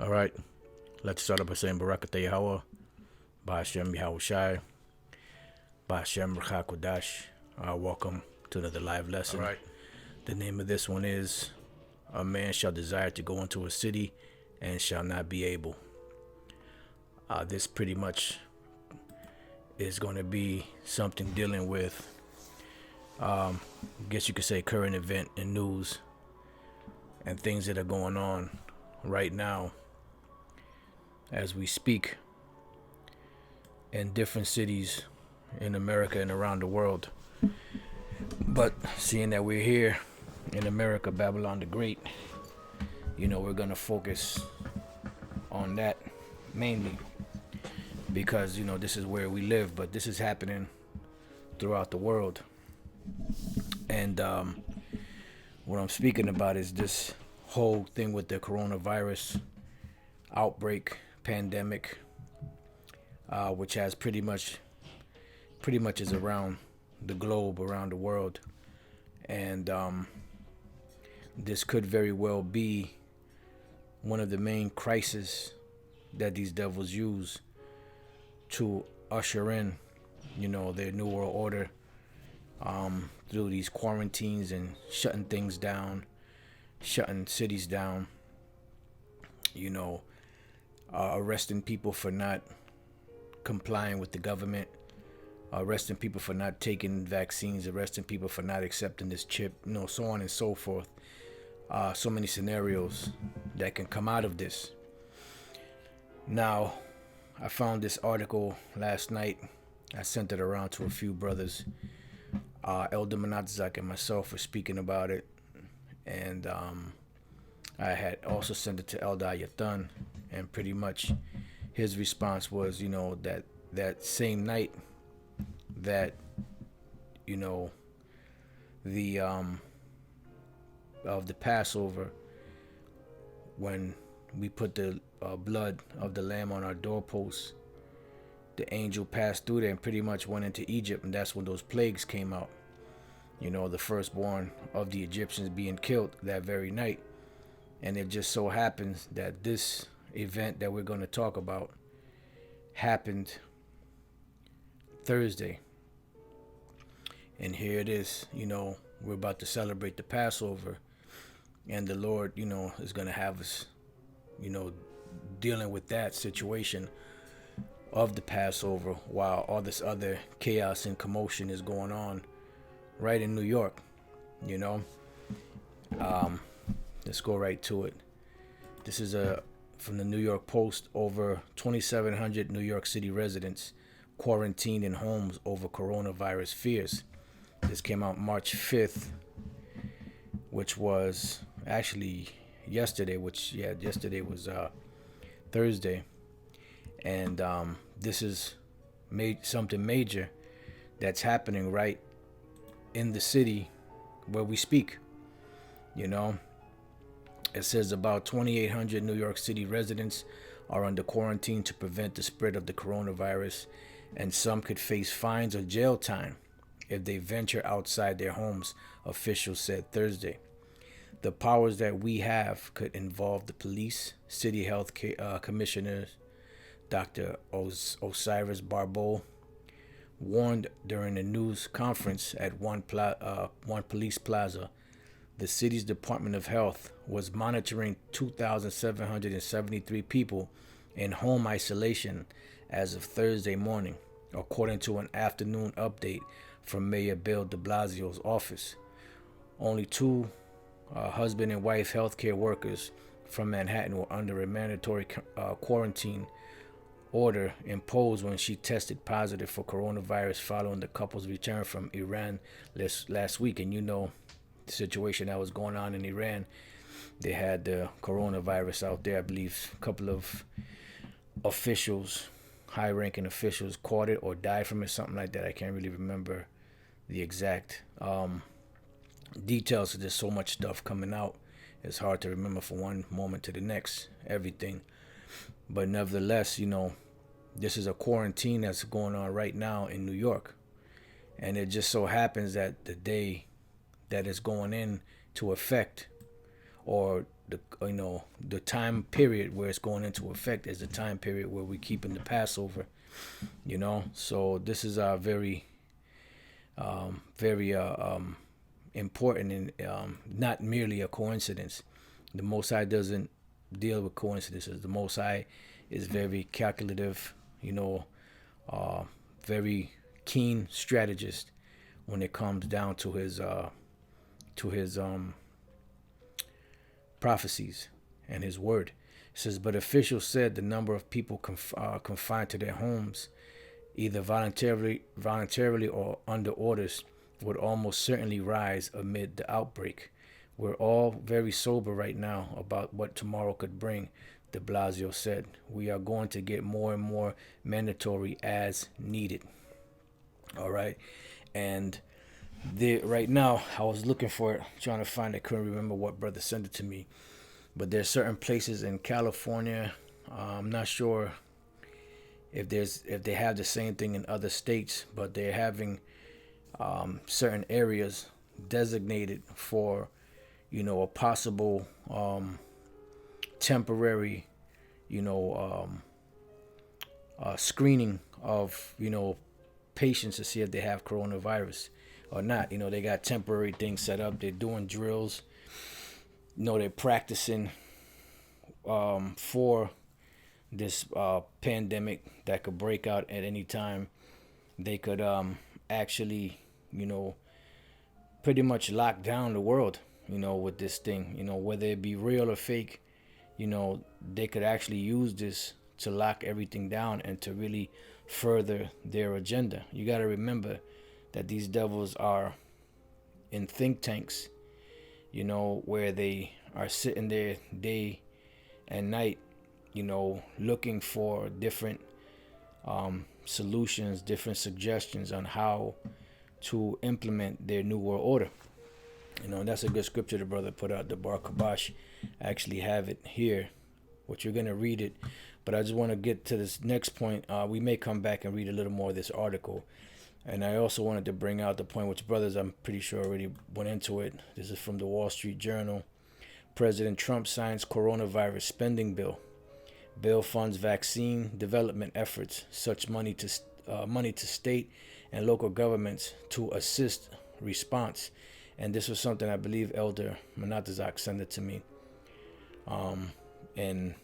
All right, let's start up by saying Barakatah Yahweh, Ba'ashem Yahushai, Ba'ashem Rchakodash. Welcome to another live lesson. All right. The name of this one is A Man Shall Desire to Go into a City and Shall Not Be Able. This pretty much is going to be something dealing with, I guess you could say, current event and news and things that are going on right now as we speak in different cities in America and around the world. But seeing that we're here in America, Babylon the Great, we're going to focus on that mainly because, this is where we live, but this is happening throughout the world. And what I'm speaking about is this whole thing with the coronavirus outbreak, pandemic, which has pretty much is around the globe, around the world. And this could very well be one of the main crises that these devils use to usher in, their new world order, through these quarantines and shutting things down, shutting cities down, arresting people for not complying with the government, arresting people for not taking vaccines, arresting people for not accepting this chip, so on and so forth. So many scenarios that can come out of this. Now, I found this article last night. I sent it around to a few brothers. Elder Manatzak and myself were speaking about it. And I had also sent it to Elder Ayathan. And pretty much his response was, that same night that, the of the Passover, when we put the blood of the lamb on our doorposts, the angel passed through there and pretty much went into Egypt, and that's when those plagues came out. The firstborn of the Egyptians being killed that very night. And it just so happens that this event that we're going to talk about happened Thursday. And here it is, we're about to celebrate the Passover. And the Lord, is going to have us, dealing with that situation of the Passover while all this other chaos and commotion is going on right in New York, Let's go right to it. This is from the New York Post. Over 2,700 New York City residents quarantined in homes over coronavirus fears. This came out March 5th, which was actually yesterday, yesterday was Thursday. And this is something major that's happening right in the city where we speak. It says about 2,800 New York City residents are under quarantine to prevent the spread of the coronavirus, and some could face fines or jail time if they venture outside their homes, officials said Thursday. The powers that we have could involve the police, city health commissioners. Dr. Osiris Barbeau warned during a news conference at one police plaza. The city's Department of Health was monitoring 2,773 people in home isolation as of Thursday morning, according to an afternoon update from Mayor Bill de Blasio's office. Only two husband and wife healthcare workers from Manhattan were under a mandatory quarantine order imposed when she tested positive for coronavirus following the couple's return from Iran last week. And the situation that was going on in Iran, they had the coronavirus out there. I believe a couple of officials, high-ranking officials, caught it or died from it, something like that. I can't really remember the exact details. There's so much stuff coming out. It's hard to remember from one moment to the next, everything. But nevertheless, this is a quarantine that's going on right now in New York. And it just so happens that the day that is going into effect or the time period where it's going into effect is the time period where we keep in the Passover. So this is very very important, and not merely a coincidence. The Most High doesn't deal with coincidences. The Most High is very calculative, very keen strategist when it comes down to his prophecies and his word. It says, but officials said the number of people confined to their homes, either voluntarily or under orders, would almost certainly rise amid the outbreak. We're all very sober right now about what tomorrow could bring, de Blasio said. We are going to get more and more mandatory as needed. All right. And right now, I was looking for it, trying to find it. Couldn't remember what brother sent it to me. But there's certain places in California. I'm not sure if they have the same thing in other states, but they're having certain areas designated for a possible temporary screening of patients to see if they have coronavirus or not. They got temporary things set up. They're doing drills. They're practicing for this pandemic that could break out at any time. They could actually pretty much lock down the world with this thing, whether it be real or fake. They could actually use this to lock everything down and to really further their agenda. You got to remember that these devils are in think tanks, where they are sitting there day and night, looking for different solutions, different suggestions on how to implement their new world order. And that's a good scripture the brother put out, the Bar Kabash. I actually have it here, which you're going to read it. But I just want to get to this next point. We may come back and read a little more of this article. And I also wanted to bring out the point, which brothers, I'm pretty sure already went into it. This is from the Wall Street Journal. President Trump signs coronavirus spending bill. Bill funds vaccine development efforts, such money to state and local governments to assist response. And this was something I believe Elder Manatazak sent it to me. And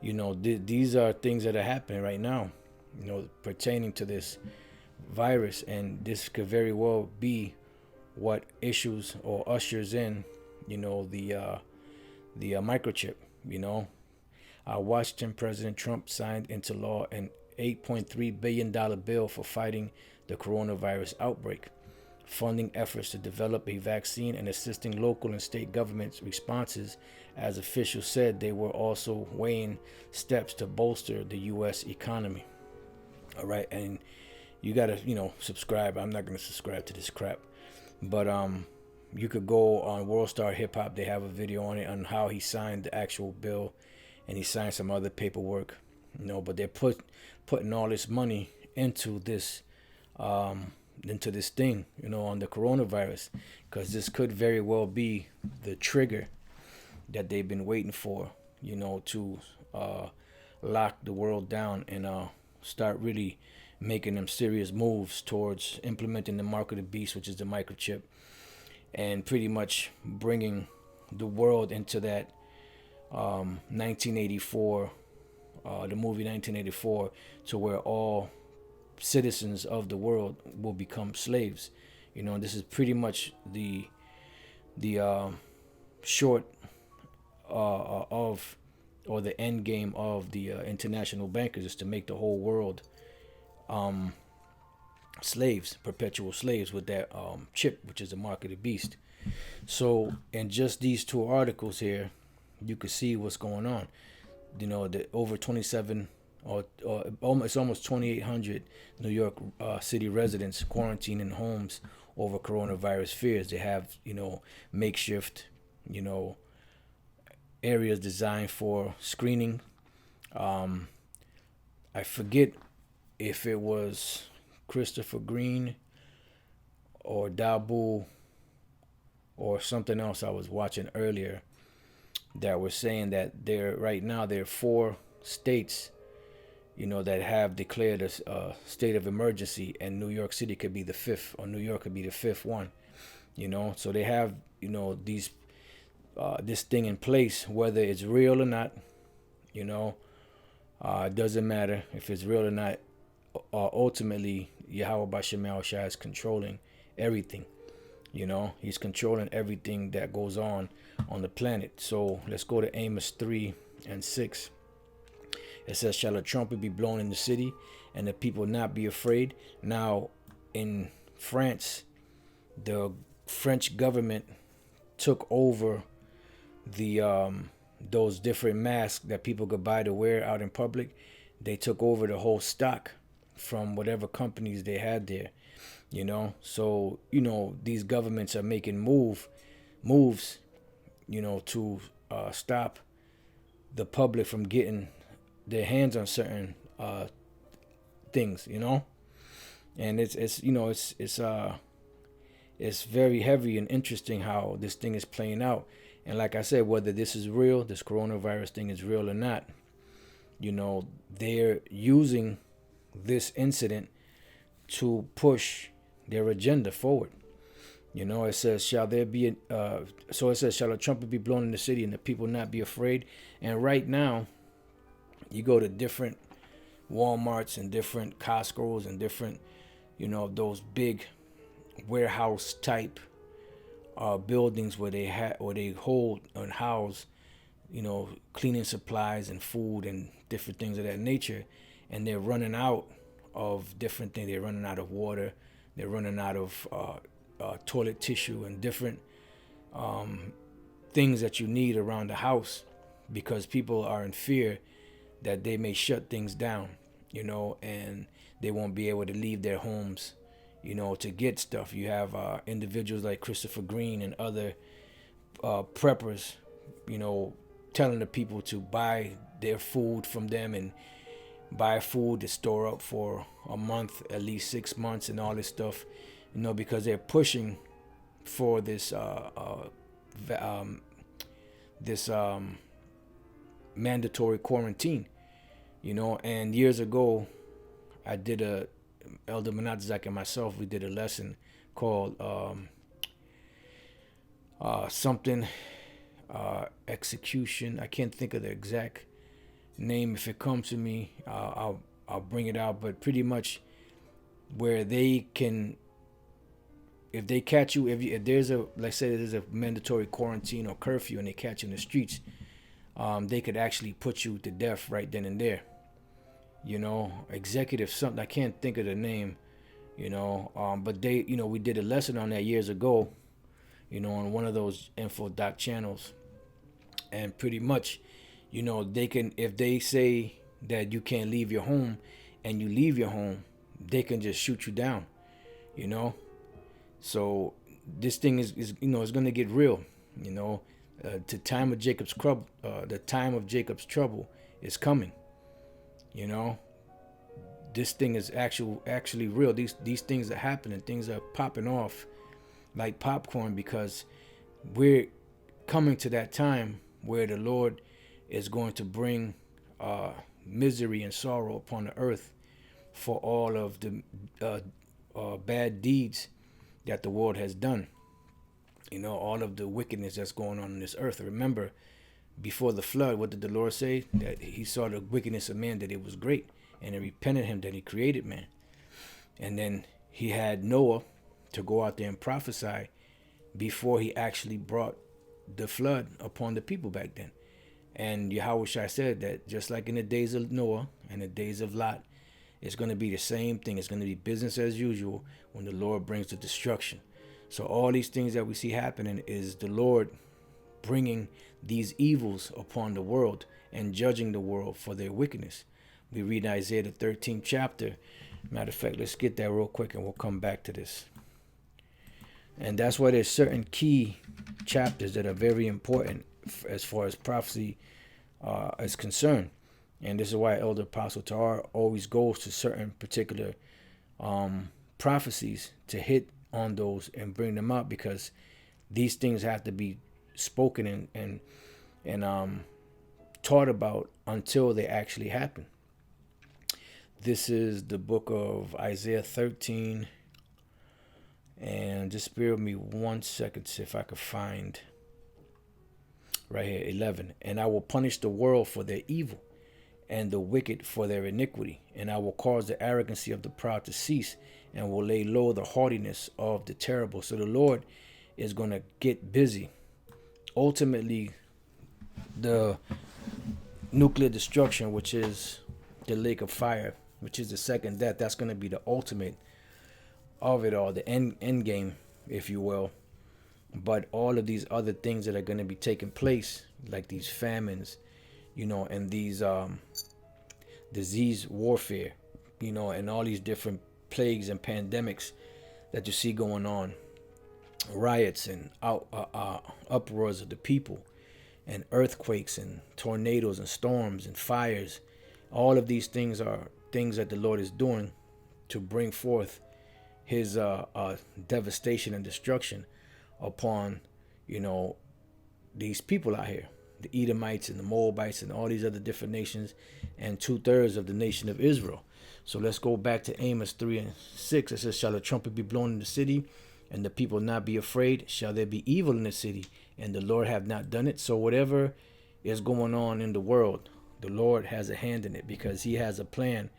these are things that are happening right now, pertaining to this virus, and this could very well be what issues or ushers in, the microchip. Washington President Trump signed into law an $8.3 billion bill for fighting the coronavirus outbreak, funding efforts to develop a vaccine and assisting local and state governments' responses. As officials said, they were also weighing steps to bolster the U.S. economy. All right, and you gotta, subscribe. I'm not gonna subscribe to this crap, but you could go on World Star Hip Hop. They have a video on it on how he signed the actual bill, and he signed some other paperwork. But they're putting all this money into this thing, on the coronavirus, because this could very well be the trigger that they've been waiting for, to lock the world down and start really making them serious moves towards implementing the mark of the beast, which is the microchip, and pretty much bringing the world into that 1984, the movie 1984, to where all citizens of the world will become slaves. This is pretty much the short of, or the end game of the international bankers, is to make the whole world slaves, perpetual slaves, with that chip, which is the mark of the beast. So in just these two articles here, you can see what's going on. The over 27 or it's almost 2,800 New York City residents quarantined in homes over coronavirus fears. They have, makeshift, areas designed for screening. I forget if it was Christopher Green or Dabu or something else I was watching earlier, that were saying that right now there are 4 states, that have declared a state of emergency, and New York City could be the 5th, or New York could be the 5th one. So they have these this thing in place, whether it's real or not. It doesn't matter if it's real or not. Ultimately, Yahweh Bashem Yahushua is controlling everything. He's controlling everything that goes on the planet. So let's go to Amos 3:6. It says, "Shall a trumpet be blown in the city, and the people not be afraid?" Now, in France, the French government took over the those different masks that people could buy to wear out in public. They took over the whole stock from whatever companies they had there. So these governments are making moves, to stop the public from getting their hands on certain things. And it's very heavy and interesting how this thing is playing out. And like I said, whether this is real, this coronavirus thing is real or not, they're using this incident to push their agenda forward. It says, "Shall there be so it says, shall a trumpet be blown in the city, and the people not be afraid?" And right now, you go to different Walmarts and different Costco's and different, those big warehouse type buildings where they hold and house, cleaning supplies and food and different things of that nature. And they're running out of different things. They're running out of water. They're running out of toilet tissue and different things that you need around the house, because people are in fear that they may shut things down, and they won't be able to leave their homes, to get stuff. You have individuals like Christopher Green and other preppers, telling the people to buy their food from them and buy food to store up for a month, at least 6 months, and all this stuff, because they're pushing for this mandatory quarantine, And years ago, I did Elder Menadzak and myself, we did a lesson called something execution. I can't think of the exact name. If it comes to me, I'll bring it out. But pretty much where they can, if they catch you, if there's let's say there's a mandatory quarantine or curfew and they catch you in the streets, they could actually put you to death right then and there. Executive something, I can't think of the name, but they, we did a lesson on that years ago, on one of those info doc channels. And pretty much, they can, if they say that you can't leave your home and you leave your home, they can just shoot you down, So this thing is it's going to get real, the time of Jacob's trouble is coming. This thing is actually real. These things are happening. Things are popping off like popcorn, because we're coming to that time where the Lord is going to bring misery and sorrow upon the earth for all of the bad deeds that the world has done. All of the wickedness that's going on this earth. Remember, before the flood, what did the Lord say? That he saw the wickedness of man, that it was great, and it repented him that he created man. And then he had Noah to go out there and prophesy before he actually brought the flood upon the people back then. And Yahushua said that just like in the days of Noah and the days of Lot, it's going to be the same thing. It's going to be business as usual when the Lord brings the destruction. So all these things that we see happening is the Lord bringing these evils upon the world and judging the world for their wickedness. We read Isaiah the 13th chapter. Matter of fact, let's get that real quick and we'll come back to this. And that's why there's certain key chapters that are very important as far as prophecy is concerned. And this is why Elder Apostle Tahar always goes to certain particular prophecies to hit on those and bring them up, because these things have to be spoken and and taught about until they actually happen. This is the book of Isaiah 13. And just bear with me 1 second, see if I could find right here, 11. And I will punish the world for their evil and the wicked for their iniquity. And I will cause the arrogancy of the proud to cease and will lay low the haughtiness of the terrible. So the Lord is going to get busy. Ultimately, the nuclear destruction, which is the lake of fire, which is the second death, that's going to be the ultimate of it all, the end game, if you will. But all of these other things that are going to be taking place, like these famines, and these disease warfare, and all these different plagues and pandemics that you see going on, riots and uproars of the people, and earthquakes and tornadoes and storms and fires. All of these things are things that the Lord is doing to bring forth his devastation and destruction upon, these people out here, the Edomites and the Moabites and all these other different nations, and 2/3 of the nation of Israel. So let's go back to Amos 3:6. It says, shall the trumpet be blown in the city, and the people not be afraid? Shall there be evil in the city, and the Lord have not done it? So whatever is going on in the world, the Lord has a hand in it, because he has a plan,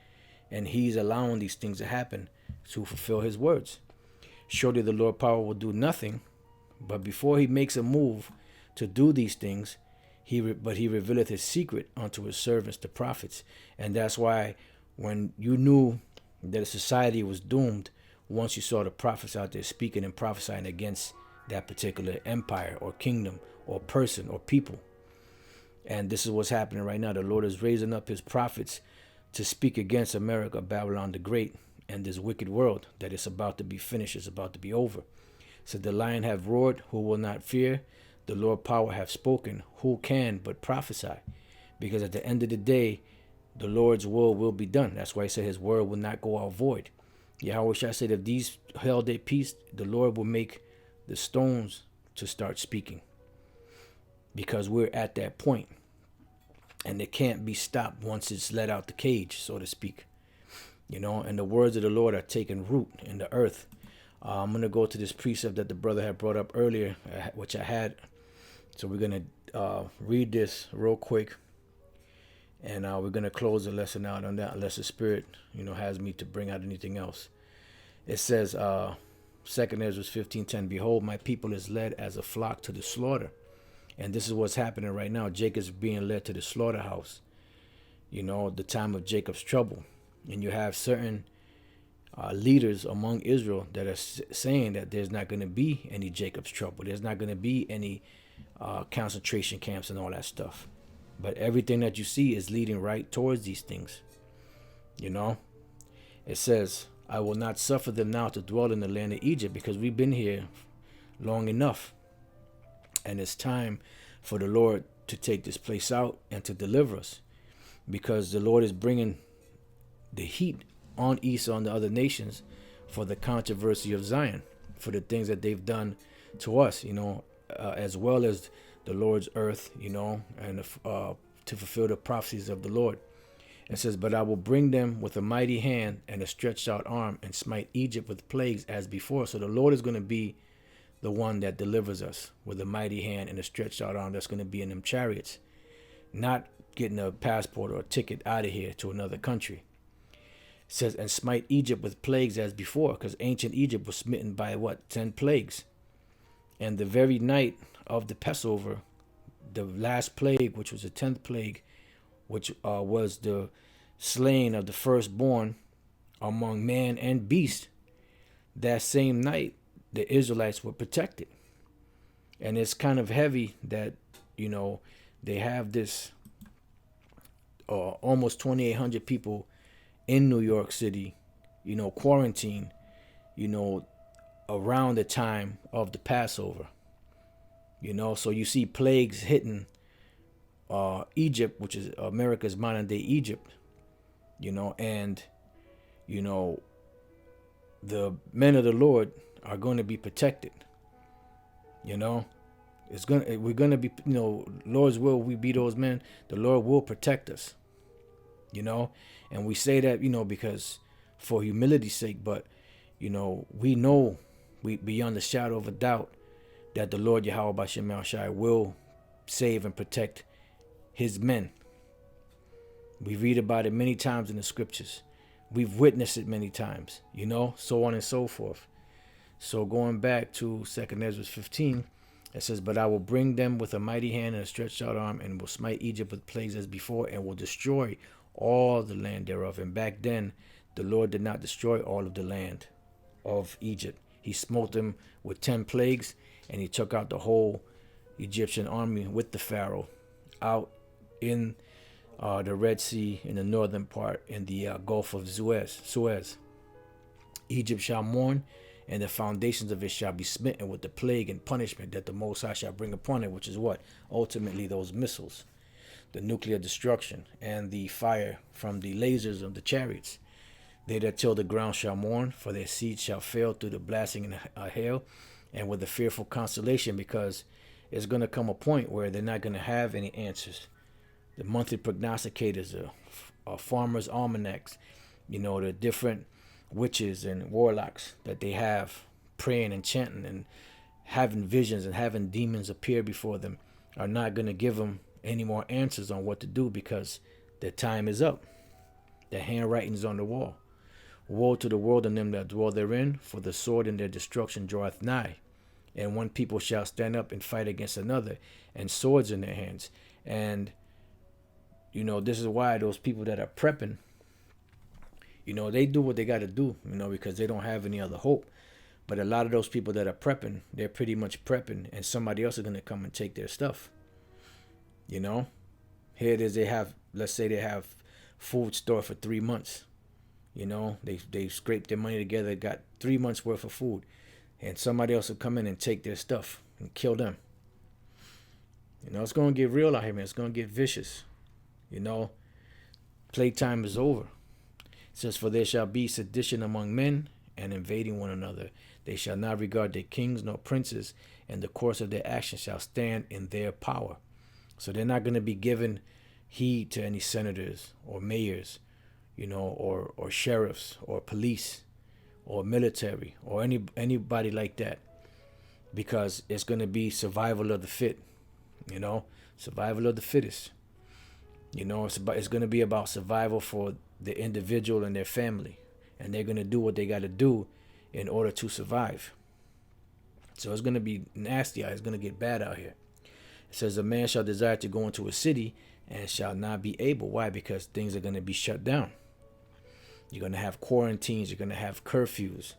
and he's allowing these things to happen to fulfill his words. Surely the Lord power will do nothing, but before he makes a move to do these things, he revealeth his secret unto his servants, the prophets. And that's why when you knew that a society was doomed, once you saw the prophets out there speaking and prophesying against that particular empire or kingdom or person or people. And this is what's happening right now. The Lord is raising up his prophets to speak against America, Babylon the Great, and this wicked world that is about to be finished, is about to be over. So the lion have roared, who will not fear? The Lord power have spoken, who can but prophesy? Because at the end of the day, the Lord's will be done. That's why he said his word will not go out void. Yahweh Shai said, if these held their peace, the Lord will make the stones to start speaking. Because we're at that point, and it can't be stopped once it's let out the cage, so to speak. And the words of the Lord are taking root in the earth. I'm going to go to this precept that the brother had brought up earlier, which I had. So we're going to read this real quick. And we're going to close the lesson out on that, unless the Spirit, has me to bring out anything else. It says, 2 Ezra 15:10, behold, my people is led as a flock to the slaughter. And this is what's happening right now. Jacob's being led to the slaughterhouse. The time of Jacob's trouble. And you have certain leaders among Israel that are saying that there's not going to be any Jacob's trouble. There's not going to be any concentration camps and all that stuff. But everything that you see is leading right towards these things. It says, I will not suffer them now to dwell in the land of Egypt, because we've been here long enough. And it's time for the Lord to take this place out and to deliver us, because the Lord is bringing the heat on Esau and the other nations for the controversy of Zion, for the things that they've done to us, as well as the Lord's earth, and to fulfill the prophecies of the Lord. It says, but I will bring them with a mighty hand and a stretched out arm, and smite Egypt with plagues as before. So the Lord is going to be the one that delivers us with a mighty hand and a stretched out arm that's going to be in them chariots, not getting a passport or a ticket out of here to another country. It says, and smite Egypt with plagues as before, because ancient Egypt was smitten by 10 plagues. And the very night of the Passover, the last plague, which was the 10th plague, which was the slaying of the firstborn among man and beast, that same night the Israelites were protected. And it's kind of heavy that, they have this almost 2,800 people in New York City, quarantine, around the time of the Passover. So you see plagues hitting Egypt, which is America's modern day Egypt, and, the men of the Lord are going to be protected, We're gonna be, Lord's will, we be those men. The Lord will protect us, and we say that, because for humility's sake, but we know, we beyond the shadow of a doubt, that the Lord Yahweh Bashem Yahushai will save and protect his men. We read about it many times in the scriptures. We've witnessed it many times, so on and so forth. So going back to 2 Ezra 15, it says, "But I will bring them with a mighty hand and a stretched out arm, and will smite Egypt with plagues as before, and will destroy all the land thereof." And back then, the Lord did not destroy all of the land of Egypt. He smote them with 10 plagues, and he took out the whole Egyptian army with the Pharaoh out in the Red Sea, in the northern part, in the Gulf of Suez. Egypt shall mourn, and the foundations of it shall be smitten with the plague and punishment that the Most High shall bring upon it, which is what? Ultimately, those missiles, the nuclear destruction, and the fire from the lasers of the chariots. They that till the ground shall mourn, for their seed shall fail through the blasting and hail, and with a fearful consolation, because it's going to come a point where they're not going to have any answers. The monthly prognosticators, farmers' almanacs, the different witches and warlocks that they have praying and chanting and having visions and having demons appear before them are not going to give them any more answers on what to do, because their time is up. Their handwriting's on the wall. Woe to the world and them that dwell therein, for the sword in their destruction draweth nigh. And one people shall stand up and fight against another, and swords in their hands. And, this is why those people that are prepping, they do what they got to do, because they don't have any other hope. But a lot of those people that are prepping, they're pretty much prepping, and somebody else is going to come and take their stuff. Here it is, let's say they have food stored for 3 months. They scraped their money together, got 3 months worth of food, and somebody else will come in and take their stuff and kill them. It's going to get real out here, man. It's going to get vicious. Playtime is over. It says, "For there shall be sedition among men, and invading one another. They shall not regard their kings nor princes, and the course of their actions shall stand in their power." So they're not going to be giving heed to any senators or mayors, or sheriffs or police or military or anybody like that, because it's going to be survival of the fit, survival of the fittest. It's going to be about survival for the individual and their family, and they're going to do what they got to do in order to survive. So it's going to be nasty. It's going to get bad out here. It says, "A man shall desire to go into a city and shall not be able." Why? Because things are going to be shut down. You're going to have quarantines. You're going to have curfews.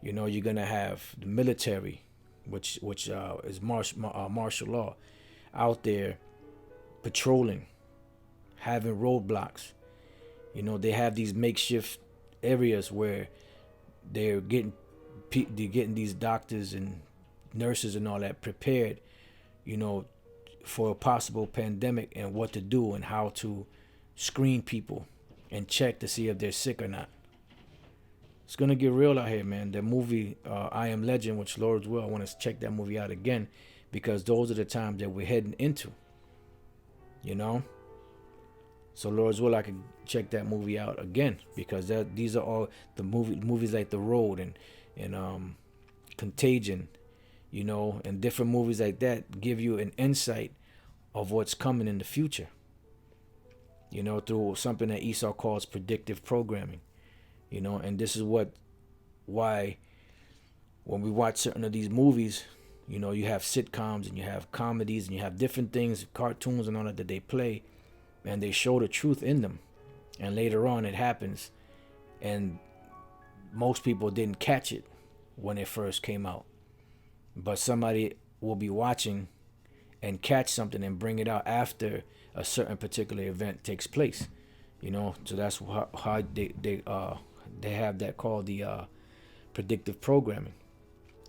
You're going to have the military, which is martial law, out there patrolling, having roadblocks. They have these makeshift areas where they're getting these doctors and nurses and all that prepared, for a possible pandemic, and what to do and how to screen people and check to see if they're sick or not. It's going to get real out here, man. The movie, I Am Legend, which Lord's will, I want to check that movie out again, because those are the times that we're heading into, So Lord's will, I can check that movie out again, because these are all the movies like The Road and Contagion, and different movies like that give you an insight of what's coming in the future, through something that Esau calls predictive programming, and this is why when we watch certain of these movies, you have sitcoms and you have comedies and you have different things, cartoons and all that they play, and they show the truth in them, and later on it happens, and most people didn't catch it when it first came out, but somebody will be watching and catch something and bring it out after a certain particular event takes place, so that's how they have that called the predictive programming.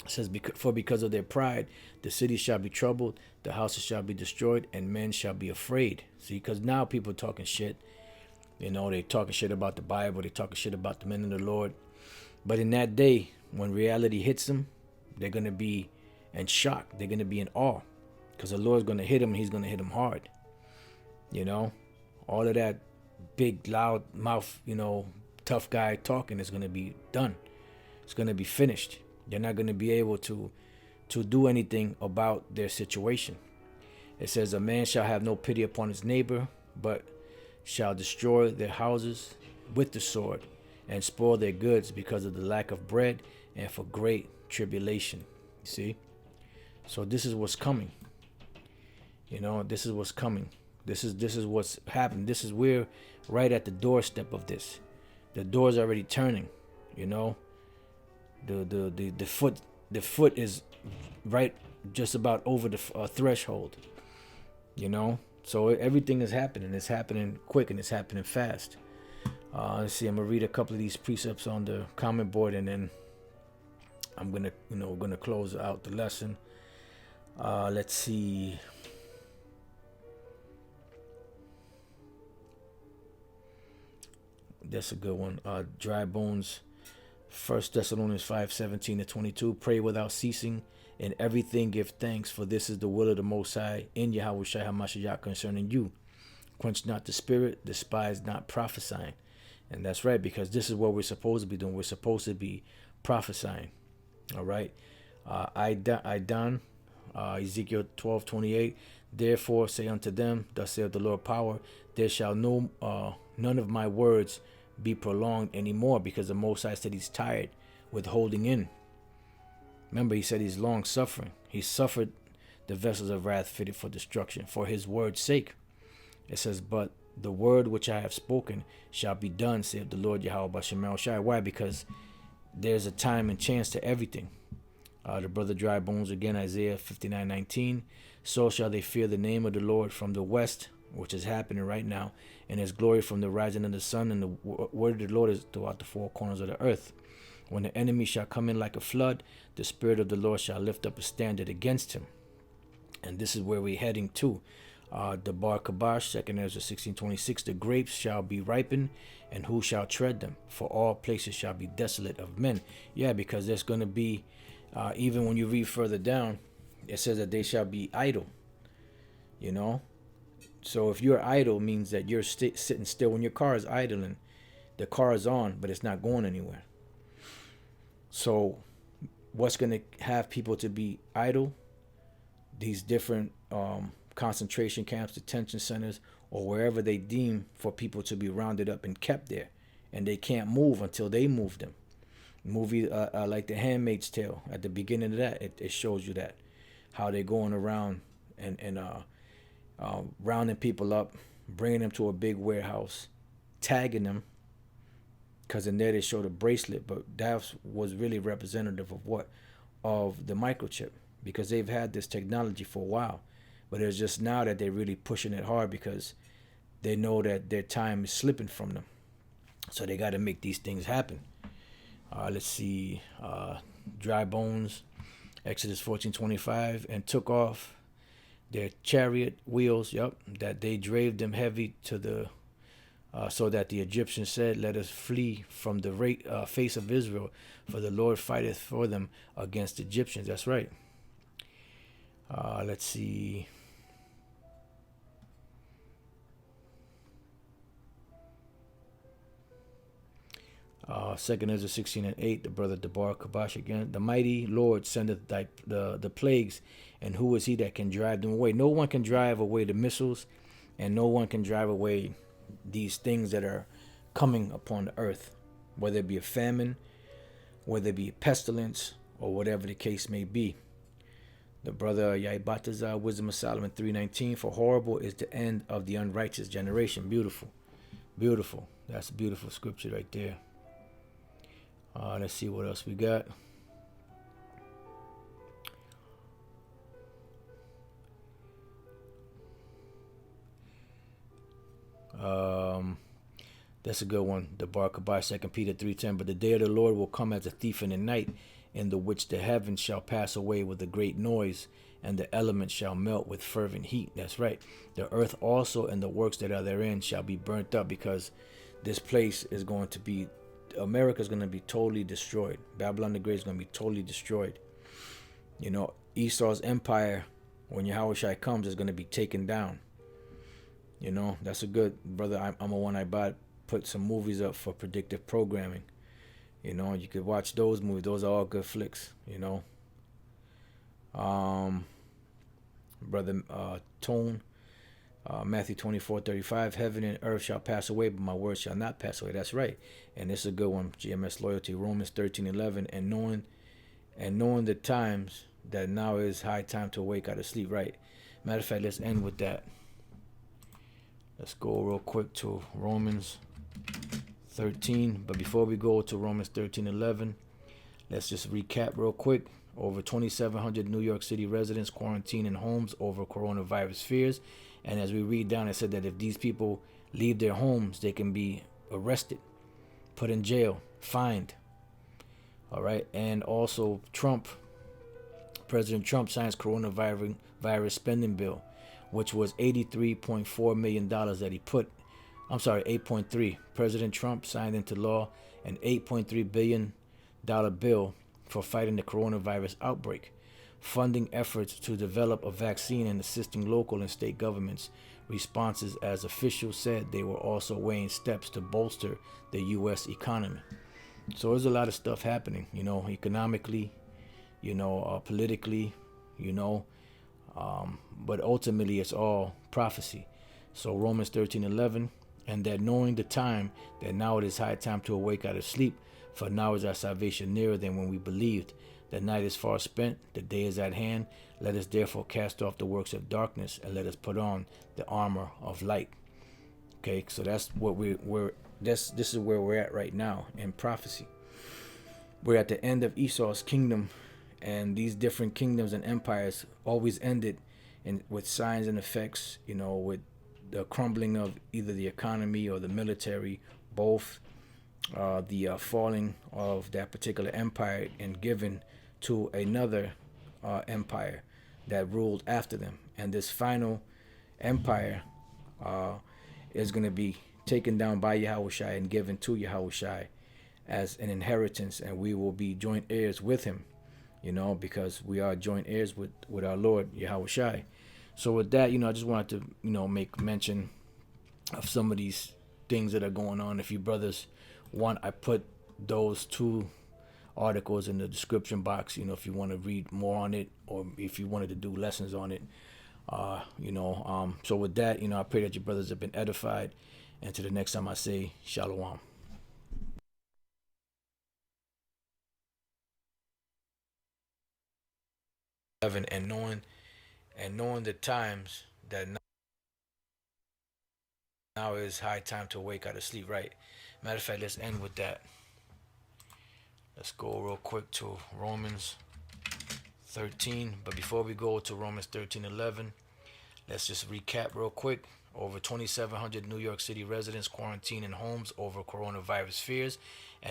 It says, because of their pride, the city shall be troubled, the houses shall be destroyed, and men shall be afraid. See, because now people talking shit, they talking shit about the Bible, they talking shit about the men of the Lord, but in that day, when reality hits them, they're going to be in shock, they're going to be in awe, because the Lord's going to hit him, and he's going to hit him hard. You know, all of that big, loud mouth, tough guy talking is going to be done. It's going to be finished. They're not going to be able to do anything about their situation. It says, a man shall have no pity upon his neighbor, but shall destroy their houses with the sword, and spoil their goods because of the lack of bread and for great tribulation. You see? So this is what's coming. This is what's coming. This is what's happened. We're right at the doorstep of this. The door's already turning. The foot is right just about over the threshold. So everything is happening. It's happening quick, and it's happening fast. Let's see. I'm gonna read a couple of these precepts on the comment board, and then I'm gonna close out the lesson. Let's see. That's a good one. Dry bones. 1 Thessalonians 5:17-22. Pray without ceasing. In everything give thanks, for this is the will of the Most High in Yahweh Shai HaMashiach concerning you. Quench not the spirit, despise not prophesying. And that's right, because this is what we're supposed to be doing. We're supposed to be prophesying. All right. Idan, Ezekiel 12:28. Therefore say unto them, thus saith the Lord power, there shall none of my words be prolonged anymore, because the Most High said he's tired with holding in. Remember, he said he's long suffering. He suffered the vessels of wrath fitted for destruction for his word's sake. It says, but the word which I have spoken shall be done, saith the Lord Yahweh B'Shem Shai. Why? Because there's a time and chance to everything. The brother Dry Bones again, Isaiah 59:19. So shall they fear the name of the Lord from the west, which is happening right now, and his glory from the rising of the sun, and the word of the Lord is throughout the four corners of the earth. When the enemy shall come in like a flood, the Spirit of the Lord shall lift up a standard against him. And this is where we're heading to. The Bar Kabash, 2 Ezra 16:26. The grapes shall be ripened, and who shall tread them? For all places shall be desolate of men. Yeah, because there's going to be, even when you read further down, it says that they shall be idle. So if you're idle, means that you're sitting still. When your car is idling, the car is on, but it's not going anywhere. So what's going to have people to be idle? These different concentration camps, detention centers, or wherever they deem for people to be rounded up and kept there. And they can't move until they move them. Movie like The Handmaid's Tale, at the beginning of that, it shows you that. How they're going around and rounding people up, bringing them to a big warehouse, tagging them, because in there they showed a bracelet, but that was really representative of what? Of the microchip, because they've had this technology for a while, but it's just now that they're really pushing it hard, because they know that their time is slipping from them. So they got to make these things happen. Let's see. Dry Bones, Exodus 14:25, and took off their chariot wheels, that they drave them heavy to the so that the Egyptians said, let us flee from the face of Israel, for the Lord fighteth for them against the Egyptians. That's right. Let's see. Second Ezra 16:8, the brother Debar Kabash again. The mighty Lord sendeth the plagues, and who is he that can drive them away? No one can drive away the missiles, and no one can drive away these things that are coming upon the earth, whether it be a famine, whether it be a pestilence, or whatever the case may be. The brother Yaibatazar, Wisdom of Solomon 3:19, for horrible is the end of the unrighteous generation. Beautiful. Beautiful. That's a beautiful scripture right there. Let's see what else we got. That's a good one. The Bar Kabai, 2 Peter 3:10. But the day of the Lord will come as a thief in the night, in the which the heavens shall pass away with a great noise, and the elements shall melt with fervent heat. That's right. The earth also and the works that are therein shall be burnt up, because this place is going to be, America is going to be totally destroyed. Babylon the Great is going to be totally destroyed. Esau's empire when Yahushua comes, it's going to be taken down. You know, that's a good brother. I'm a one I bought. Put some movies up for predictive programming. You know, you could watch those movies. Those are all good flicks. You know, brother Tone, Matthew 24:35. Heaven and earth shall pass away, but my words shall not pass away. That's right. And this is a good one. GMS loyalty. Romans 13:11. And knowing the times that now is high time to awake out of sleep. Right. Matter of fact, let's end with that. Let's go real quick to Romans 13. But before we go to Romans 13:11, let's just recap real quick. Over 2,700 New York City residents quarantined in homes over coronavirus fears. And as we read down, it said that if these people leave their homes, they can be arrested, put in jail, fined. All right. And also President Trump signs coronavirus spending bill, which was $83.4 million that he put. I'm sorry, 8.3. President Trump signed into law an $8.3 billion bill for fighting the coronavirus outbreak, funding efforts to develop a vaccine and assisting local and state governments' responses. As officials said, they were also weighing steps to bolster the U.S. economy. So there's a lot of stuff happening, you know, economically, you know, politically, you know, but ultimately it's all prophecy. So Romans 13:11, and that knowing the time, that now it is high time to awake out of sleep, for now is our salvation nearer than when we believed. The night is far spent, the day is at hand. Let us therefore cast off the works of darkness, and let us put on the armor of light. Okay, so that's what this is where we're at right now in prophecy. We're at the end of Esau's kingdom, and these different kingdoms and empires always ended with signs and effects, you know, with the crumbling of either the economy or the military, both, the falling of that particular empire and given to another empire that ruled after them. And this final empire is going to be taken down by Yahushua and given to Yahushua as an inheritance, and we will be joint heirs with him, you know, because we are joint heirs with our Lord Yahushua. So with that, you know, I just wanted to, you know, make mention of some of these things that are going on. If you brothers want, I put those two articles in the description box, you know, if you want to read more on it, or if you wanted to do lessons on it, you know. So with that, you know, I pray that your brothers have been edified. And to the next time I say, Shalom. And knowing the times that now is high time to awake out of sleep. Right. Matter of fact, let's end with that. Let's go real quick to Romans 13. But before we go to Romans 13:11, let's just recap real quick. Over 2,700 New York City residents quarantined in homes over coronavirus fears. And